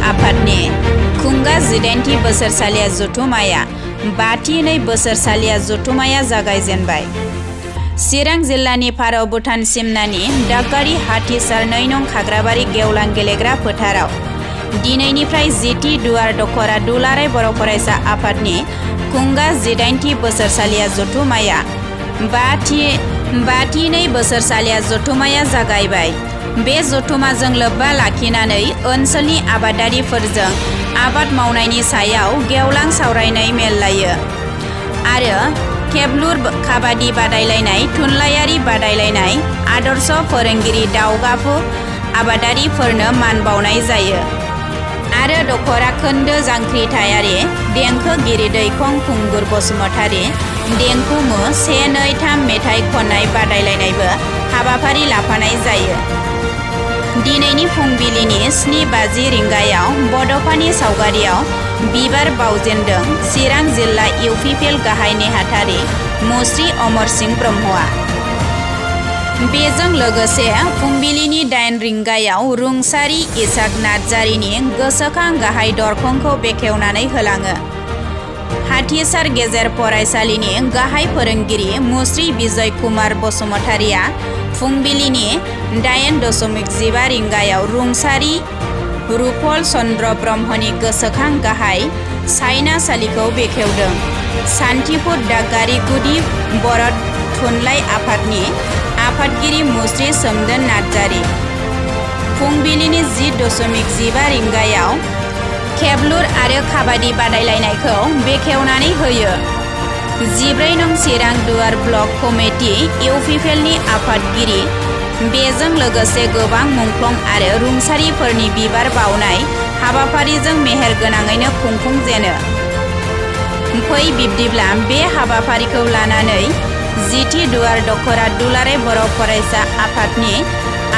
आफादनि खुंगा 18थि बोसोरसालिया जथुमाया 5थि बोसोरसालिया जथुमाया जागायजेनबाय। चिरां जिल्लानि फारौ भुटान सिमनानि दागगारि हाथिसार 2 नं खाग्राबारि गेवलां गेलेग्रा फोथाराव दिनैनिफ्राय 10थि दुवार दख'रा दुलाराय बर' फरायसा आफादनि खुंगा 18थि बोसोरसालिया जथुमाया 5थि बोसोरसालिया जथुमाया जागायबाय। बे जथुमाजों लोब्बा लाखिनानै ओनसोलनि आबादारिफोरजों आबाद मावनायनि सायाव गेवलां सावरायनाय मेल लायो आरो खेबलुर काबादि बादायलायनाय, थुनलाइयारि बादायलायनाय, आदर्श फोरोंगिरि दावगाफु आबादारिफोरनो मान बावनाय जायो आरो दख'रा खोन्दो जांख्रिथायारि देंखोगिरि दैखं खुंगुर बसुमतारी देंखोमु 1, 2, 3 मेथाइ खननाय बादायलायनायबो हाबाफारि लाफानाय जायो। दिनैनि फुंबिलिनि 7:50 रिंगायाव बड'फानि सावगारियाव बिबार बावजेनदों चिरां जिल्ला इउपिपिएल गाहाय नेहाथारि मुस्रि अमरस ब्रह्मआ। बेजों लोगोसे फुंबिलिनि 8 रिंगायाव रुंसारि इसाक नार्जारिनि गोसोखां गाहाय दरखंखौ बेखेवनानै होलाङो। हाथिसार गेजेर फरायसालिनि गाहाय फोरोंगिरि मुस्रि बिजय कुमार बसुमतारीया फुंबिलिनि 8:15 रिंगायाव रुंसारि रुपल चन्द्र ब्रह्मनि गोसोखां गाहाय सायनासालिखौ बेखेवदों। सान्तिपुर दागगारि गुदि बर' थुनलाइ आफादनि आफादगिरि मुस्रि सोमदोन नार्जारि फुंबिलिनि 10:15 रिंगायाव खेबलुर आरो काबादि बादायलायनायखौ बेखेवनानै होयो। 14 नं चिरां दुवार ब्लक कमिटि इउपिपिएलनि आफादगिरि। बेजों लोगोसे गोबां मुंख्लं आरो रुंसारिफोरनि बिबार बावनाय हाबाफारिजों मेहेर गोनाङैनो खुंफुंजेनो। फै बिब्दिब्ला बे हाबाफारिखौ लानानै 10थि दुवार दख'रा दुलाराय बर' फरायसा आफादनि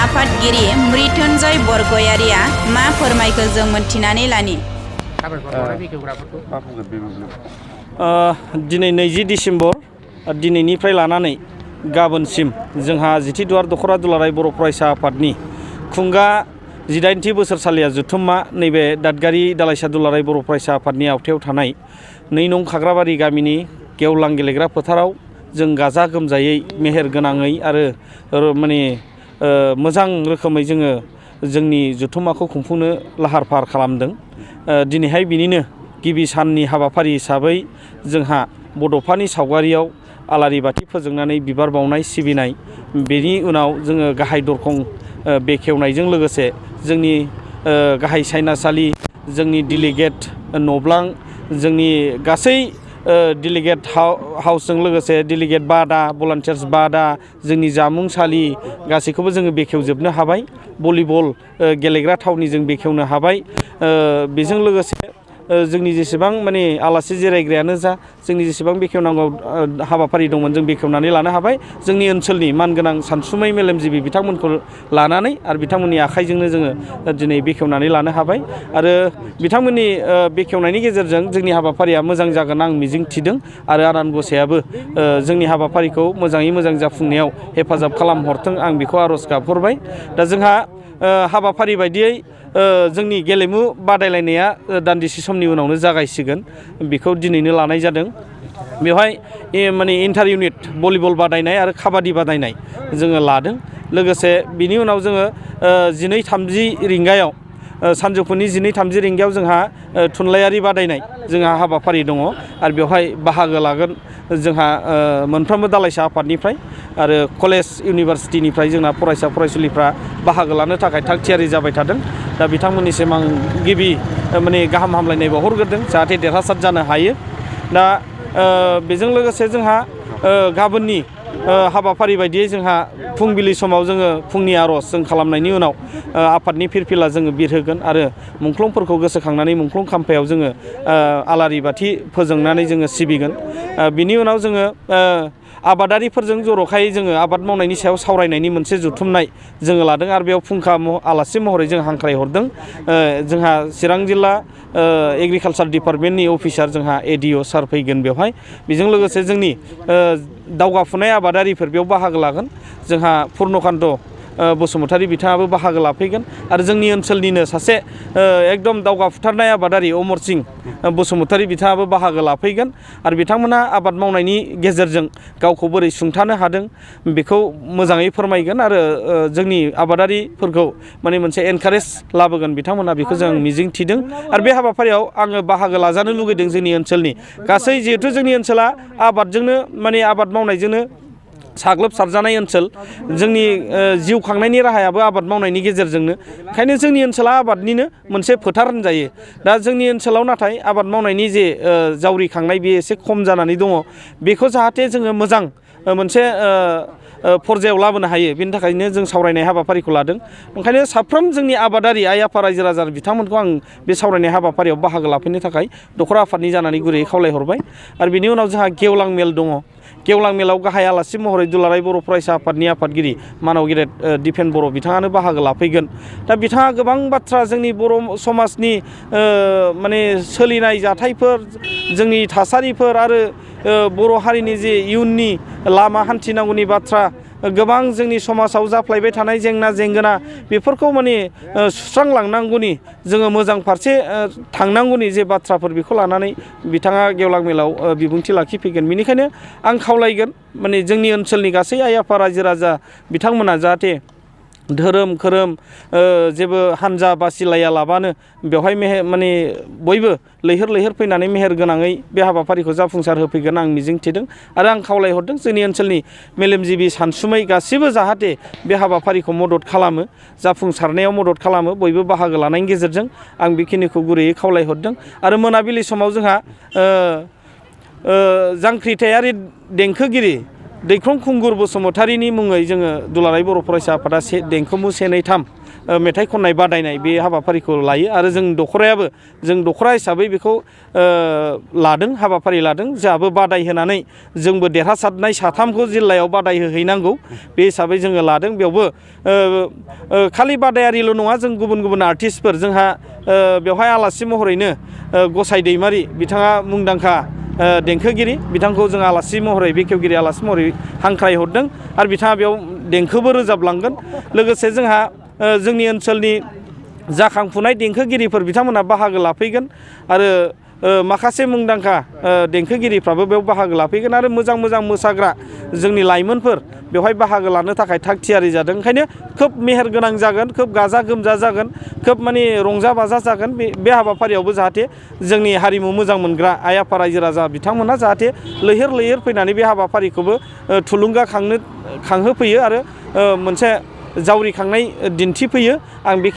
आफादगिरि मृत्युन्जय बरगयारिया मा फोरमायखो जों मोनथिनानै लानि। दिनै 20 डिसेम्बर दिनैनिफ्राय लानानै गाबोनसिम जोंहा 10थि दुवार दख'रा दुलाराय बर' फरायसा आफादनि खुंगा 18थि बोसोरसालिया जथुम्मा नैबे दादगारि दालाइसा दुलाराय बर' फरायसा आफादनि आवथायाव थानाय 2 नं खाग्राबारि गामिनि गेवलां गेलेग्रा फोथाराव जों गाजा गोमजायै मेहेर गोनाङै आरो माने मोजां रोखोमै जोङो जोंनि जथुम्माखौ खुंफुंनो लाहार फाहार खालामदों। दिनैहाय बिनिनो गिबि साननि हाबाफारि हिसाबै जोंहा बड'फानि सावगारियाव आलारि बाथि फोजोंनानै बिबार बावनाय सिबिनाय, बेनि उनाव जोङो गाहाय दरखं बेखेवनायजों लोगोसे जोंनि गाहाय सायनासालि, जोंनि डेलिगेट नब्लां, जोंनि गासै डेलिगेट हाउसजों लोगोसे डेलिगेट बादा, भलान्टियार्स बादा, जोंनि जामुंसालि गासैखौबो जोङो बेखेवजोबनो हाबाय। भलिबल गेलेग्रा थावनि जों बेखेवनो हाबाय। बेजों लोगोसे जोंनि जेसेबां माने आलासि जिरायग्रायानो जा, जोंनि जेसेबां बेखेवनांगौ हाबाफारि दंमोन जों बेखेवनानै लानो हाबाय। जोंनि ओनसोलनि मानगोनां सानसुमै मेलेमजिबि बिथांमोनखौ लानानै आरो बिथांमोननि आखाइजोंनो जोङो दिनै बेखेवनानै लानो हाबाय आरो बिथांमोननि बेखेवनायनि गेजेरजों जोंनि हाबाफारिया मोजां जागोन आं मिजिं थिदों आरो आनान गसायाबो जोंनि हाबाफारिखौ मोजाङै मोजां जाफुंनायाव हेफाजाब खालामहरथों आं बेखौ आर'ज गाबहरबाय। दा जोंहा हाबाफारि बायदियै जोंनि गेलेमु बादायलायनाया दान्दिसे समनि उनावनो जागायसिगोन। बेखौ दिनैनो लानाय जादों। बेवहाय माने इन्टार इउनिट भलिबल बादायनाय आरो काबादि बादायनाय जोङो लादों। लोगोसे बिनि उनाव जोङो 12:30 रिंगायाव सानजौफुनि 12:30 रिंगायाव जोंहा थुनलाइयारि बादायनाय जोंहा हाबाफारि दङ आरो बेवहाय बाहागो लागोन जोंहा मोनफ्रोमबो दालाइसा आफादनिफ्राय आरो कलेज इउनिभारसिटिनिफ्राय जोंना फरायसा फरायसुलिफ्रा बाहागो लानो थाखाय थाग थियारि जाबाय थादों। दा बिथांमोननिसिम आं गिबि माने गाहाम हामलायनाय बावहरग्रोदों जाहाथे देरहासार जानो हायो। दा बेजों लोगोसे जोंहा गाबोननि हाबाफारि बायदियै जोंहा फुंबिलि समाव जोङो फुंनि आर'ज जों खालामनायनि उनाव आफादनि फिरफिला जोङो बिरहोगोन आरो मुंख्लंफोरखौ गोसोखांनानै मुंख्लं खाम्फायाव जोङो आलारि बाथि फोजोंनानै जोङो सिबिगोन। बिनि उनाव जोङो आबादारिफोरजों जर'खायै जोङो आबाद मावनायनि सायाव सावरायनायनि मोनसे जुथुमनाय जोङो लादों आरो बेयाव फुंखा आलासि महरै जों हांख्रायहरदों। जोंहा चिरां जिल्ला एग्रिकालसार डिपार्टमेन्टनि अफिसार जोंहा एडिअ सार फैगोन बेवहाय। बेजों लोगोसे जोंनि दावगाफुनाय आबादारिफोर बेयाव बाहागो लागोन। जोंहा पुर्णकान्त बसुमतारी बिथाङाबो बाहागो लाफैगोन आरो जोंनि ओनसोलनिनो सासे एकदम दावगाफुथारनाय आबादारि अमरस बसुमतारी बिथाङाबो बाहागो लाफैगोन आरो बिथांमोना आबाद मावनायनि गेजेरजों गावखौ बोरै सुंथानो हादों बेखौ मोजाङै फोरमायगोन आरो जोंनि आबादारिफोरखौ माने मोनसे एनकारेज लाबोगोन बिथांमोना बेखौ जों मिजिं थिदों आरो बे हाबाफारियाव आङो बाहागो लाजानो लुगैदों जोंनि ओनसोलनि गासै जिहेथु जोंनि ओनसोला आबादजोंनो माने आबाद मावनायजोंनो साग्लोबसारजानाय ओनसोल जोंनि जिउ खांनायनि राहायाबो आबाद मावनायनि गेजेरजोंनो ओंखायनो जोंनि ओनसोला आबादनिनो मोनसे फोथार होनजायो दा जोंनि ओनसोलाव नाथाय आबाद मावनायनि जे जावरिखांनाय बेयो एसे खम जानानै दङ बेखौ जाहाथे जोङो मोजां मोनसे पर्यायाव लाबोनो हायो बेनि थाखायनो जों सावरायनाय हाबाफारिखौ लादों ओंखायनो साफ्रोम जोंनि आबादारि आइ आफा रायजो राजा बिथांमोनखौ आं बे सावरायनाय हाबाफारियाव बाहागो लाफैनो थाखाय दख'र आफादनि जानानै गुरैयै खावलायहरबाय आरो बिनि उनाव जोंहा गेवलां मेल दङ गेवलां मेलाव गाहाय आलासि महरै दुलाराय बर' फरायसा आफादनि आफादगिरि मानाव गेदेर दिपेन बर' बिथाङानो बाहागो लाफैगोन दा बिथाङा गोबां बाथ्रा जोंनि बर' समाजनि माने सोलिनाय जाथायफोर जोंनि थासारिफोर आरो बर' हारिनि जे इयुननि लामा हान्थिनांगौनि बाथ्रा गोबां जोंनि समाजाव जाफ्लायबाय थानाय जेंना जेंगोना बेफोरखौ माने सुस्रांलांनांगौनि जोङो मोजां फारसे थांनांगौनि जे बाथ्राफोर बेखौ लानानै बिथाङा गेवलां मेलाव बिबुंथि लाखिफैगोन बेनिखायनो आं खावलायगोन माने जोंनि ओनसोलनि गासै आइ आफा रायजो राजा बिथांमोना जाहाथे धोरोम खोरोम जेबो हानजा बासिलाया लाबानो बेवहाय माने बयबो लैहोर लैहोर फैनानै मेहेर गोनाङै बे हाबाफारिखौ जाफुंसार होफैगोन आं मिजिं थिदों आरो आं खावलायहरदों जोंनि ओनसोलनि मेलेमजिबि सानसुमै गासिबो जाहाथे बे हाबाफारिखौ मदद खालामो जाफुंसारनायाव मदद खालामो बयबो बाहागो लानायनि गेजेरजों आं बेखिनिखौ गुरैयै खावलायहरदों आरो मोनाबिलि समाव जोंहा जांख्रिथायारि देंखोगिरि दैख्रं खुंगुर बसुमतारीनि मुङै जोङो दुलाराय बर' फरायसा आफादा देंखोमु 1, 2, 3 मेथाइ खननाय बादायनाय बे हाबाफारिखौ लायो आरो जों दख'रायाबो जों दख'रा हिसाबै बेखौ लादों हाबाफारि लादों जोंहाबो बादाय होनानै जोंबो देरहासारनाय 3खौ जिल्लायाव बादाय होहैनांगौ बे हिसाबै जोङो लादों बेयावबो खालि बादायारिल' नङा जों गुबुन गुबुन आर्टिस्टफोर जोंहा बेवहाय आलासि महरैनो गसाइ दैमारि बिथाङा मुंदांखा देंखोगिरि बिथांखौ जों आलासि महरै बेखेवगिरि आलासि महरै हांख्रायहरदों आरो बिथाङा बेयाव देंखोबो रोजाबलांगोन लोगोसे जोंहा जोंनि ओनसोलनि जाखांफुनाय देंखोगिरिफोर बिथांमोना बाहागो लाफैगोन आरो माखासे मुंदांखा देंखोगिरिफ्राबो बेयाव बाहागो लाफैगोन आरो मोजां मोजां मोसाग्रा जोंनि लाइमोनफोर बेवहाय बाहागो लानो थाखाय थाग थियारि जादों ओंखायनो खोब मेहेर गोनां जागोन खोब गाजा गोमजा जागोन खोब माने रंजा बाजा जागोन बे हाबाफारियावबो जाहाथे जोंनि हारिमु मोजां मोनग्रा आइ आफा रायजो राजा बिथांमोना जाहाथे लैहोर लैहोर फैनानै बे हाबाफारिखौबो थुलुंगाखांहोफैयो आरो मोनसे जावरिखांनाय दिन्थिफैयो आं बे